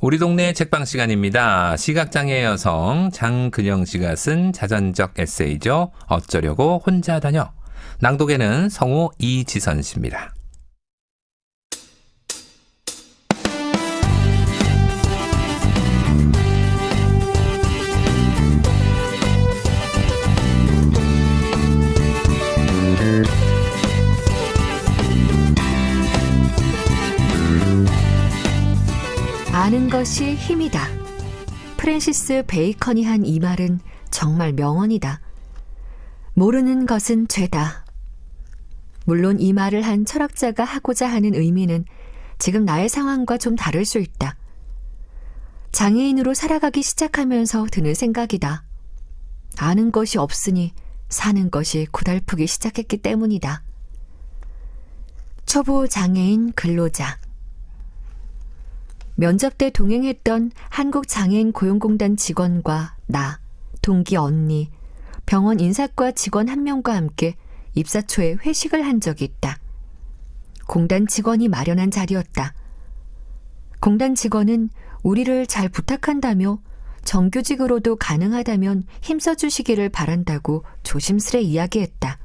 우리 동네 책방 시간입니다. 시각장애 여성 장근영 씨가 쓴 자전적 에세이죠. 어쩌려고 혼자 다녀. 낭독에는 성우 이지선 씨입니다. 아는 것이 힘이다. 프랜시스 베이컨이 한 이 말은 정말 명언이다. 모르는 것은 죄다. 물론 이 말을 한 철학자가 하고자 하는 의미는 지금 나의 상황과 좀 다를 수 있다. 장애인으로 살아가기 시작하면서 드는 생각이다. 아는 것이 없으니 사는 것이 고달프기 시작했기 때문이다. 초보 장애인 근로자. 면접 때 동행했던 한국장애인고용공단 직원과 나, 동기 언니, 병원 인사과 직원 한 명과 함께 입사 초에 회식을 한 적이 있다. 공단 직원이 마련한 자리였다. 공단 직원은 우리를 잘 부탁한다며 정규직으로도 가능하다면 힘써주시기를 바란다고 조심스레 이야기했다.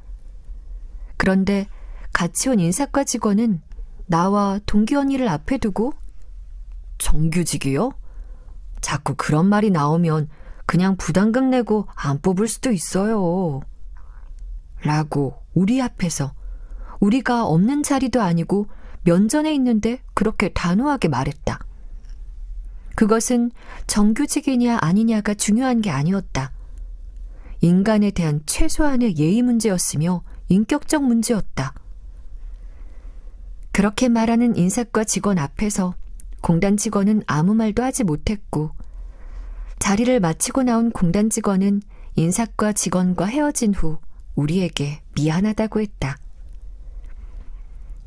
그런데 같이 온 인사과 직원은 나와 동기 언니를 앞에 두고 정규직이요? 자꾸 그런 말이 나오면 그냥 부담금 내고 안 뽑을 수도 있어요. 라고 우리 앞에서 우리가 없는 자리도 아니고 면전에 있는데 그렇게 단호하게 말했다. 그것은 정규직이냐 아니냐가 중요한 게 아니었다. 인간에 대한 최소한의 예의 문제였으며 인격적 문제였다. 그렇게 말하는 인사과 직원 앞에서 공단 직원은 아무 말도 하지 못했고 자리를 마치고 나온 공단 직원은 인사과 직원과 헤어진 후 우리에게 미안하다고 했다.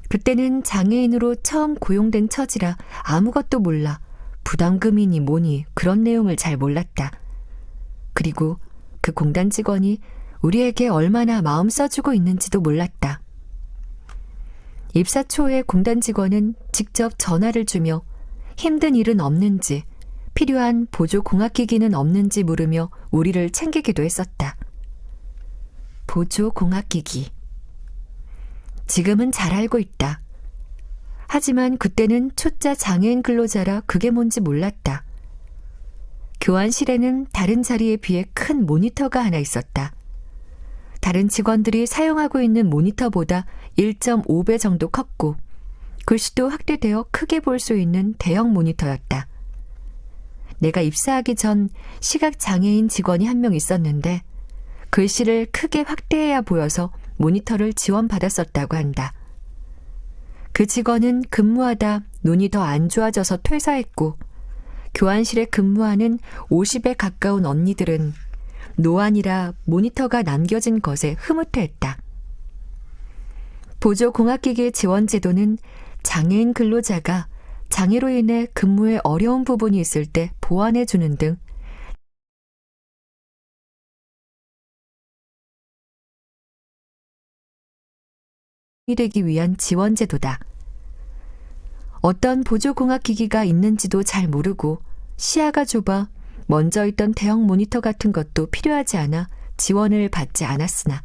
그때는 장애인으로 처음 고용된 처지라 아무것도 몰라 부담금이니 뭐니 그런 내용을 잘 몰랐다. 그리고 그 공단 직원이 우리에게 얼마나 마음 써주고 있는지도 몰랐다. 입사 초에 공단 직원은 직접 전화를 주며 힘든 일은 없는지, 필요한 보조 공학기기는 없는지 물으며 우리를 챙기기도 했었다. 보조 공학기기. 지금은 잘 알고 있다. 하지만 그때는 초짜 장애인 근로자라 그게 뭔지 몰랐다. 교환실에는 다른 자리에 비해 큰 모니터가 하나 있었다. 다른 직원들이 사용하고 있는 모니터보다 1.5배 정도 컸고 글씨도 확대되어 크게 볼 수 있는 대형 모니터였다. 내가 입사하기 전 시각장애인 직원이 한 명 있었는데 글씨를 크게 확대해야 보여서 모니터를 지원받았었다고 한다. 그 직원은 근무하다 눈이 더 안 좋아져서 퇴사했고 교환실에 근무하는 50에 가까운 언니들은 노안이라 모니터가 남겨진 것에 흐뭇해했다. 보조공학기기 지원 제도는 장애인 근로자가 장애로 인해 근무에 어려운 부분이 있을 때 보완해 주는 등 되기 위한 지원 제도다. 어떤 보조공학기기가 있는지도 잘 모르고 시야가 좁아 먼저 있던 대형 모니터 같은 것도 필요하지 않아 지원을 받지 않았으나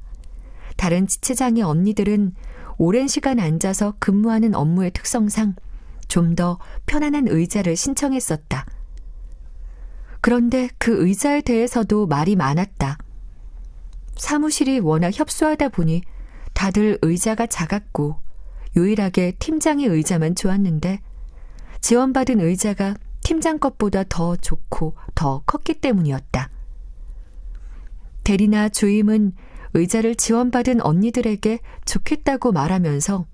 다른 지체장애 언니들은 오랜 시간 앉아서 근무하는 업무의 특성상 좀 더 편안한 의자를 신청했었다. 그런데 그 의자에 대해서도 말이 많았다. 사무실이 워낙 협소하다 보니 다들 의자가 작았고 유일하게 팀장의 의자만 좋았는데 지원받은 의자가 팀장 것보다 더 좋고 더 컸기 때문이었다. 대리나 주임은 의자를 지원받은 언니들에게 좋겠다고 말하면서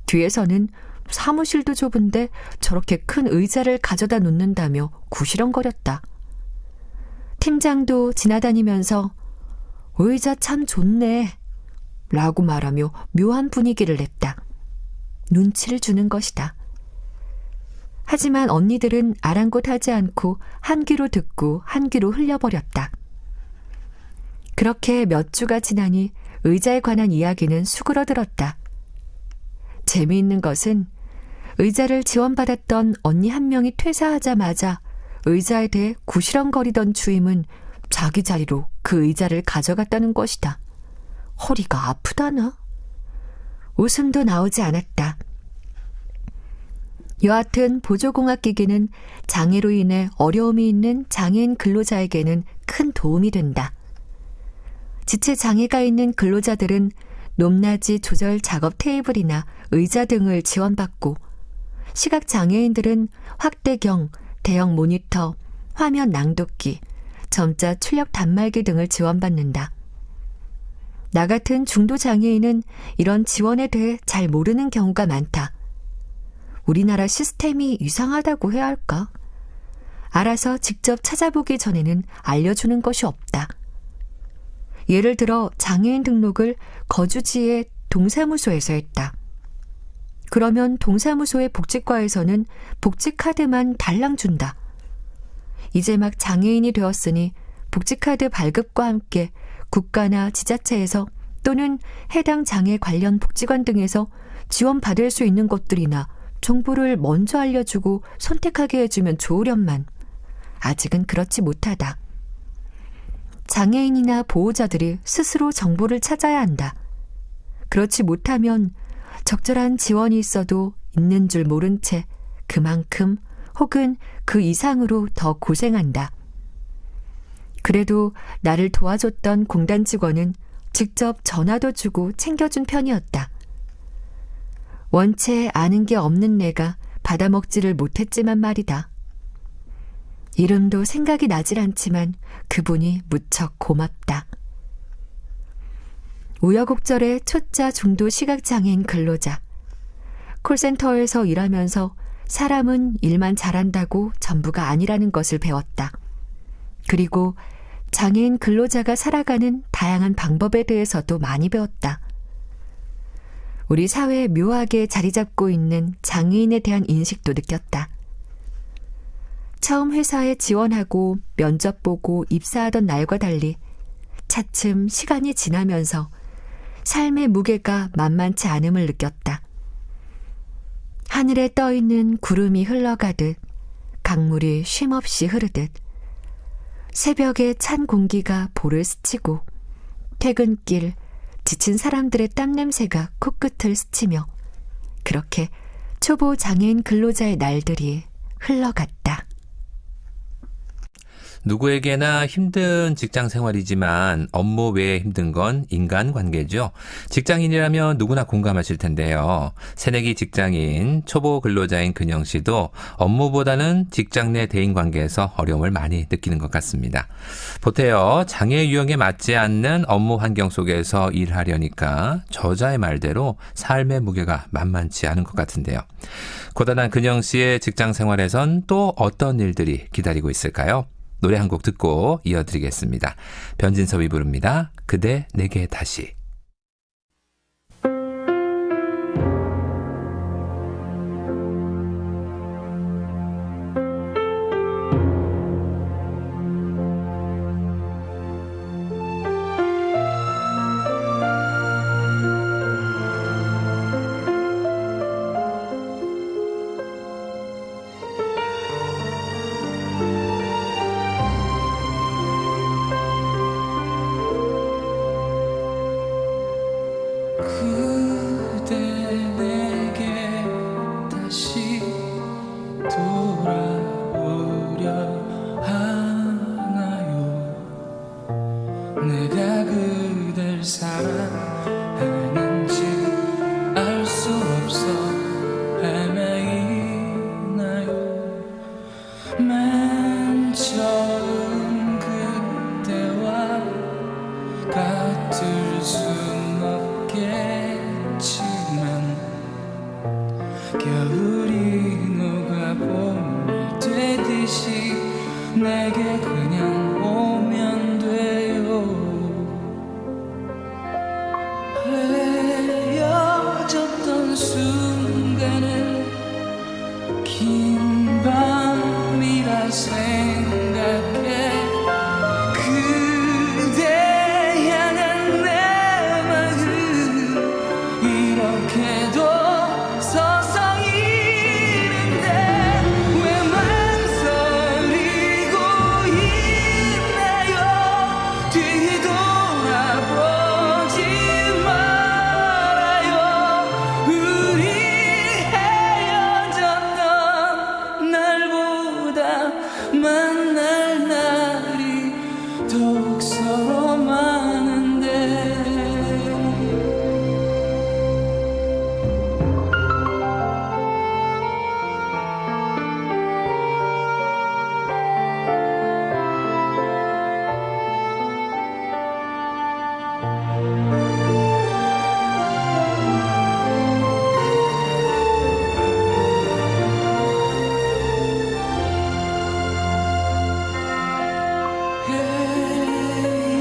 뒤에서는 사무실도 좁은데 저렇게 큰 의자를 가져다 놓는다며 구시렁거렸다. 팀장도 지나다니면서 의자 참 좋네 라고 말하며 묘한 분위기를 냈다. 눈치를 주는 것이다. 하지만 언니들은 아랑곳하지 않고 한 귀로 듣고 한 귀로 흘려버렸다. 그렇게 몇 주가 지나니 의자에 관한 이야기는 수그러들었다. 재미있는 것은 의자를 지원받았던 언니 한 명이 퇴사하자마자 의자에 대해 구시렁거리던 주임은 자기 자리로 그 의자를 가져갔다는 것이다. 허리가 아프다나? 웃음도 나오지 않았다. 여하튼 보조공학기기는 장애로 인해 어려움이 있는 장애인 근로자에게는 큰 도움이 된다. 지체 장애가 있는 근로자들은 높낮이 조절 작업 테이블이나 의자 등을 지원받고, 시각장애인들은 확대경, 대형 모니터, 화면 낭독기, 점자 출력 단말기 등을 지원받는다. 나 같은 중도장애인은 이런 지원에 대해 잘 모르는 경우가 많다. 우리나라 시스템이 이상하다고 해야 할까? 알아서 직접 찾아보기 전에는 알려주는 것이 없다. 예를 들어 장애인 등록을 거주지의 동사무소에서 했다. 그러면 동사무소의 복지과에서는 복지카드만 달랑 준다. 이제 막 장애인이 되었으니 복지카드 발급과 함께 국가나 지자체에서 또는 해당 장애 관련 복지관 등에서 지원받을 수 있는 것들이나 정보를 먼저 알려주고 선택하게 해주면 좋으련만 아직은 그렇지 못하다. 장애인이나 보호자들이 스스로 정보를 찾아야 한다. 그렇지 못하면 적절한 지원이 있어도 있는 줄 모른 채 그만큼 혹은 그 이상으로 더 고생한다. 그래도 나를 도와줬던 공단 직원은 직접 전화도 주고 챙겨준 편이었다. 원체 아는 게 없는 내가 받아먹지를 못했지만 말이다. 이름도 생각이 나질 않지만 그분이 무척 고맙다. 우여곡절의 초짜 중도 시각장애인 근로자. 콜센터에서 일하면서 사람은 일만 잘한다고 전부가 아니라는 것을 배웠다. 그리고 장애인 근로자가 살아가는 다양한 방법에 대해서도 많이 배웠다. 우리 사회에 묘하게 자리 잡고 있는 장애인에 대한 인식도 느꼈다. 처음 회사에 지원하고 면접 보고 입사하던 날과 달리 차츰 시간이 지나면서 삶의 무게가 만만치 않음을 느꼈다. 하늘에 떠있는 구름이 흘러가듯 강물이 쉼없이 흐르듯 새벽에 찬 공기가 볼을 스치고 퇴근길 지친 사람들의 땀냄새가 코끝을 스치며 그렇게 초보 장애인 근로자의 날들이 흘러갔다. 누구에게나 힘든 직장 생활이지만 업무 외에 힘든 건 인간관계죠. 직장인이라면 누구나 공감하실 텐데요. 새내기 직장인, 초보 근로자인 근영 씨도 업무보다는 직장 내 대인관계에서 어려움을 많이 느끼는 것 같습니다. 보태여 장애 유형에 맞지 않는 업무 환경 속에서 일하려니까 저자의 말대로 삶의 무게가 만만치 않은 것 같은데요. 고단한 근영 씨의 직장 생활에선 또 어떤 일들이 기다리고 있을까요? 노래 한 곡 듣고 이어드리겠습니다. 변진섭이 부릅니다. 그대 내게 다시. 그대 내게 다시 돌아오려 하나요? 내가 그댈 사랑하는지 알 수 없어 헤매이나요? 맨 처음 그때와 같을 순 없겠지만 겨울이 녹아 봄이 되듯이 내게 그냥 오면 돼요. 더욱 서로 많은데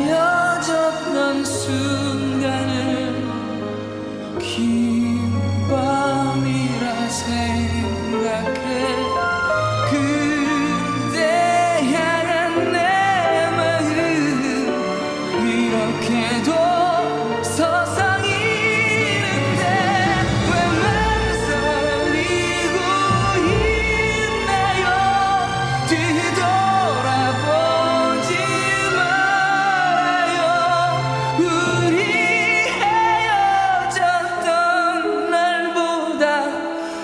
헤어졌던 순간을 긴 밤이라 생각해 그대 향한 내 마음 이렇게도 서성이는데 왜 망설이고 있나요 뒤돌아보지 말아요 우리 헤어졌던 날보다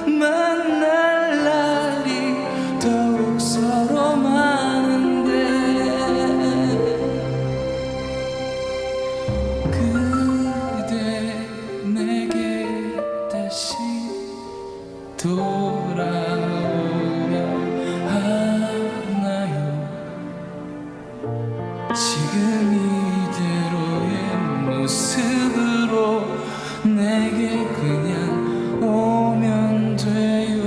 만날 날이 더욱 서로 많은데 그대 내게 다시 돌아오려 하나요 지금 이대로의 모습으로 내게 그냥 오면 돼요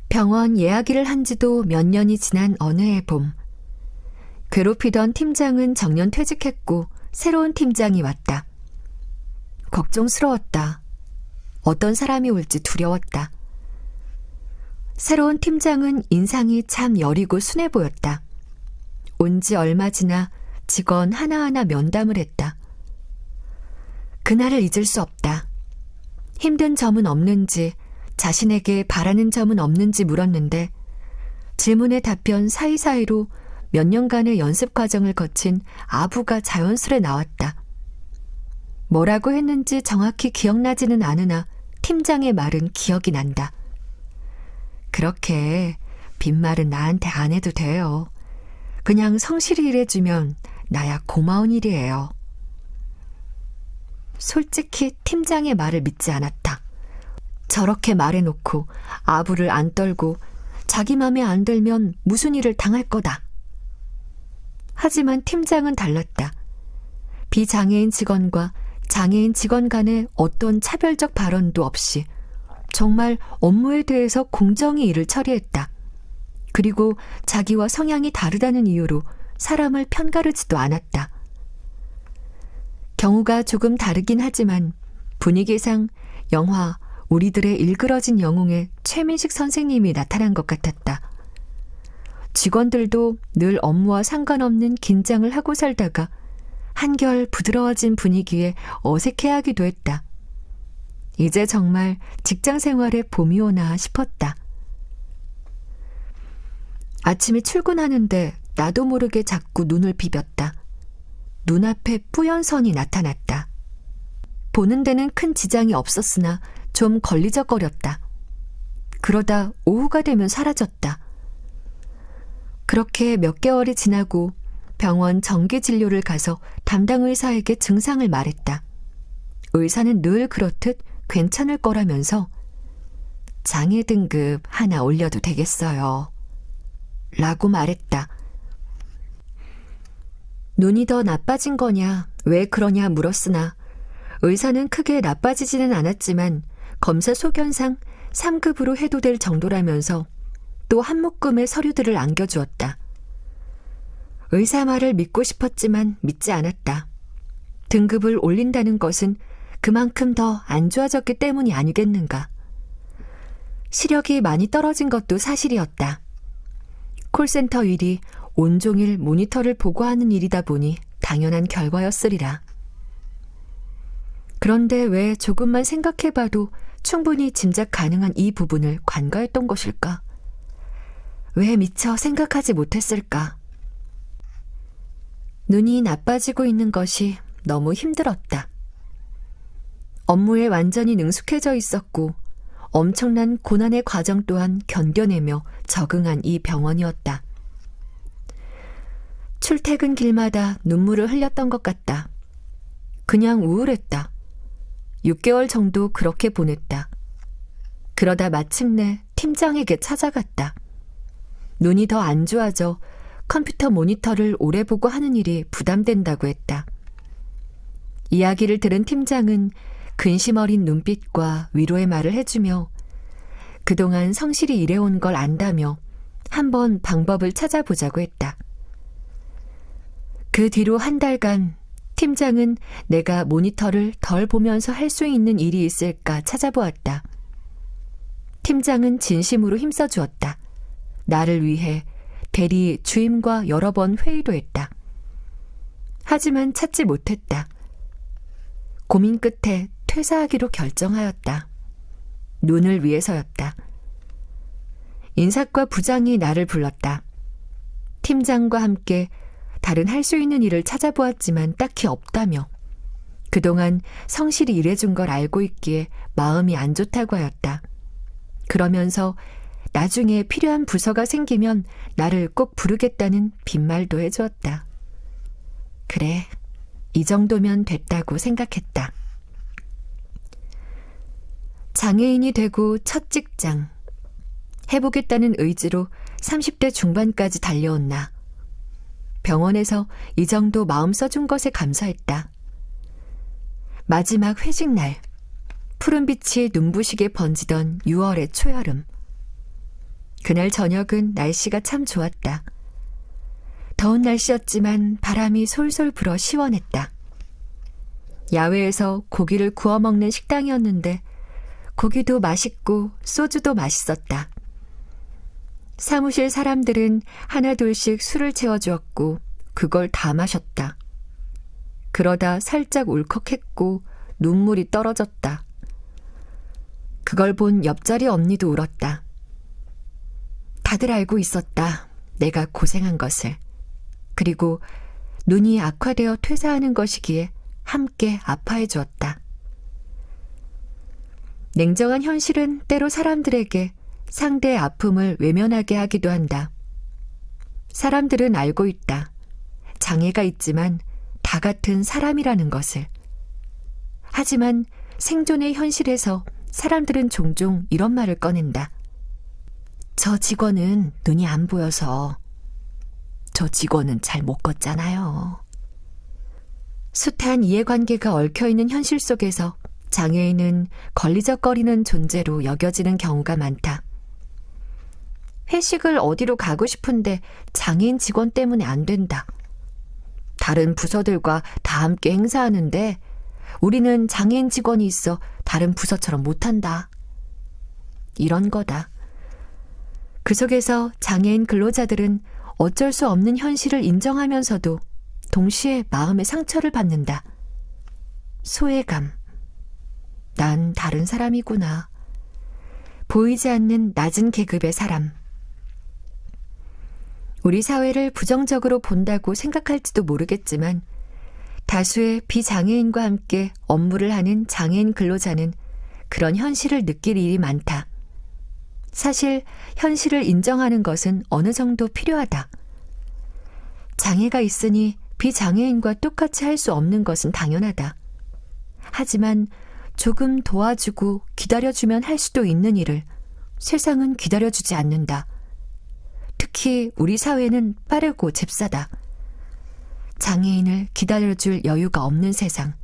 병원 예약일을 한 지도 몇 년이 지난 어느 해 봄. 괴롭히던 팀장은 정년 퇴직했고 새로운 팀장이 왔다. 걱정스러웠다. 어떤 사람이 올지 두려웠다. 새로운 팀장은 인상이 참 여리고 순해 보였다. 온 지 얼마 지나 직원 하나하나 면담을 했다. 그날을 잊을 수 없다. 힘든 점은 없는지 자신에게 바라는 점은 없는지 물었는데 질문의 답변 사이사이로 몇 년간의 연습 과정을 거친 아부가 자연스레 나왔다. 뭐라고 했는지 정확히 기억나지는 않으나 팀장의 말은 기억이 난다. 그렇게 빈말은 나한테 안 해도 돼요. 그냥 성실히 일해주면 나야 고마운 일이에요. 솔직히 팀장의 말을 믿지 않았다. 저렇게 말해놓고 아부를 안 떨고 자기 맘에 안 들면 무슨 일을 당할 거다. 하지만 팀장은 달랐다. 비장애인 직원과 장애인 직원 간의 어떤 차별적 발언도 없이 정말 업무에 대해서 공정히 일을 처리했다. 그리고 자기와 성향이 다르다는 이유로 사람을 편가르지도 않았다. 경우가 조금 다르긴 하지만 분위기상 영화 우리들의 일그러진 영웅의 최민식 선생님이 나타난 것 같았다. 직원들도 늘 업무와 상관없는 긴장을 하고 살다가 한결 부드러워진 분위기에 어색해하기도 했다. 이제 정말 직장 생활에 봄이 오나 싶었다. 아침에 출근하는데 나도 모르게 자꾸 눈을 비볐다. 눈앞에 뿌연 선이 나타났다. 보는 데는 큰 지장이 없었으나 좀 걸리적거렸다. 그러다 오후가 되면 사라졌다. 그렇게 몇 개월이 지나고 병원 정기 진료를 가서 담당 의사에게 증상을 말했다. 의사는 늘 그렇듯 괜찮을 거라면서 장애 등급 하나 올려도 되겠어요. 라고 말했다. 눈이 더 나빠진 거냐, 왜 그러냐 물었으나 의사는 크게 나빠지지는 않았지만 검사 소견상 3급으로 해도 될 정도라면서 또 한 묶음의 서류들을 안겨주었다. 의사 말을 믿고 싶었지만 믿지 않았다. 등급을 올린다는 것은 그만큼 더 안 좋아졌기 때문이 아니겠는가. 시력이 많이 떨어진 것도 사실이었다. 콜센터 일이 온종일 모니터를 보고 하는 일이다 보니 당연한 결과였으리라. 그런데 왜 조금만 생각해봐도 충분히 짐작 가능한 이 부분을 간과했던 것일까? 왜 미처 생각하지 못했을까? 눈이 나빠지고 있는 것이 너무 힘들었다. 업무에 완전히 능숙해져 있었고 엄청난 고난의 과정 또한 견뎌내며 적응한 이 병원이었다. 출퇴근 길마다 눈물을 흘렸던 것 같다. 그냥 우울했다. 6개월 정도 그렇게 보냈다. 그러다 마침내 팀장에게 찾아갔다. 눈이 더 안 좋아져 컴퓨터 모니터를 오래 보고 하는 일이 부담된다고 했다. 이야기를 들은 팀장은 근심 어린 눈빛과 위로의 말을 해주며 그동안 성실히 일해온 걸 안다며 한번 방법을 찾아보자고 했다. 그 뒤로 한 달간 팀장은 내가 모니터를 덜 보면서 할 수 있는 일이 있을까 찾아보았다. 팀장은 진심으로 힘써주었다. 나를 위해 대리 주임과 여러 번 회의도 했다. 하지만 찾지 못했다. 고민 끝에 퇴사하기로 결정하였다. 눈을 위해서였다. 인사과 부장이 나를 불렀다. 팀장과 함께 다른 할 수 있는 일을 찾아보았지만 딱히 없다며 그동안 성실히 일해준 걸 알고 있기에 마음이 안 좋다고 하였다. 그러면서 나중에 필요한 부서가 생기면 나를 꼭 부르겠다는 빈말도 해주었다. 그래, 이 정도면 됐다고 생각했다. 장애인이 되고 첫 직장. 해보겠다는 의지로 30대 중반까지 달려온 나. 병원에서 이 정도 마음 써준 것에 감사했다. 마지막 회식 날. 푸른빛이 눈부시게 번지던 6월의 초여름. 그날 저녁은 날씨가 참 좋았다. 더운 날씨였지만 바람이 솔솔 불어 시원했다. 야외에서 고기를 구워 먹는 식당이었는데 고기도 맛있고 소주도 맛있었다. 사무실 사람들은 하나둘씩 술을 채워주었고 그걸 다 마셨다. 그러다 살짝 울컥했고 눈물이 떨어졌다. 그걸 본 옆자리 언니도 울었다. 다들 알고 있었다. 내가 고생한 것을. 그리고 눈이 악화되어 퇴사하는 것이기에 함께 아파해 주었다. 냉정한 현실은 때로 사람들에게 상대의 아픔을 외면하게 하기도 한다. 사람들은 알고 있다. 장애가 있지만 다 같은 사람이라는 것을. 하지만 생존의 현실에서 사람들은 종종 이런 말을 꺼낸다. 저 직원은 눈이 안 보여서. 저 직원은 잘 못 걷잖아요. 숱한 이해관계가 얽혀있는 현실 속에서 장애인은 걸리적거리는 존재로 여겨지는 경우가 많다. 회식을 어디로 가고 싶은데 장애인 직원 때문에 안 된다. 다른 부서들과 다 함께 행사하는데 우리는 장애인 직원이 있어 다른 부서처럼 못한다. 이런 거다. 그 속에서 장애인 근로자들은 어쩔 수 없는 현실을 인정하면서도 동시에 마음의 상처를 받는다. 소외감. 난 다른 사람이구나. 보이지 않는 낮은 계급의 사람. 우리 사회를 부정적으로 본다고 생각할지도 모르겠지만 다수의 비장애인과 함께 업무를 하는 장애인 근로자는 그런 현실을 느낄 일이 많다. 사실 현실을 인정하는 것은 어느 정도 필요하다. 장애가 있으니 비장애인과 똑같이 할 수 없는 것은 당연하다. 하지만 조금 도와주고 기다려주면 할 수도 있는 일을 세상은 기다려주지 않는다. 특히 우리 사회는 빠르고 잽싸다. 장애인을 기다려줄 여유가 없는 세상.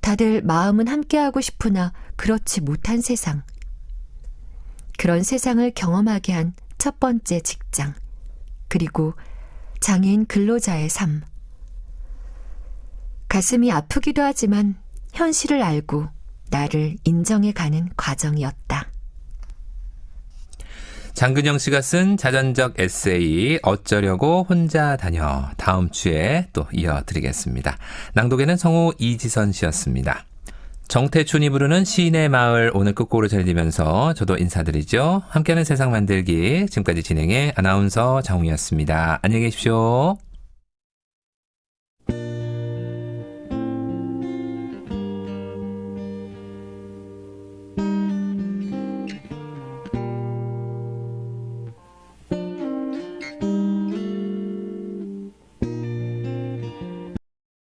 다들 마음은 함께하고 싶으나 그렇지 못한 세상. 그런 세상을 경험하게 한 첫 번째 직장. 그리고 장애인 근로자의 삶. 가슴이 아프기도 하지만 현실을 알고 나를 인정해가는 과정이었다. 장근영 씨가 쓴 자전적 에세이 어쩌려고 혼자 다녀 다음 주에 또 이어드리겠습니다. 낭독에는 성우 이지선 씨였습니다. 정태춘이 부르는 시인의 마을 오늘 끝곡으로 전해드리면서 저도 인사드리죠. 함께하는 세상 만들기 지금까지 진행의 아나운서 장웅이었습니다. 안녕히 계십시오.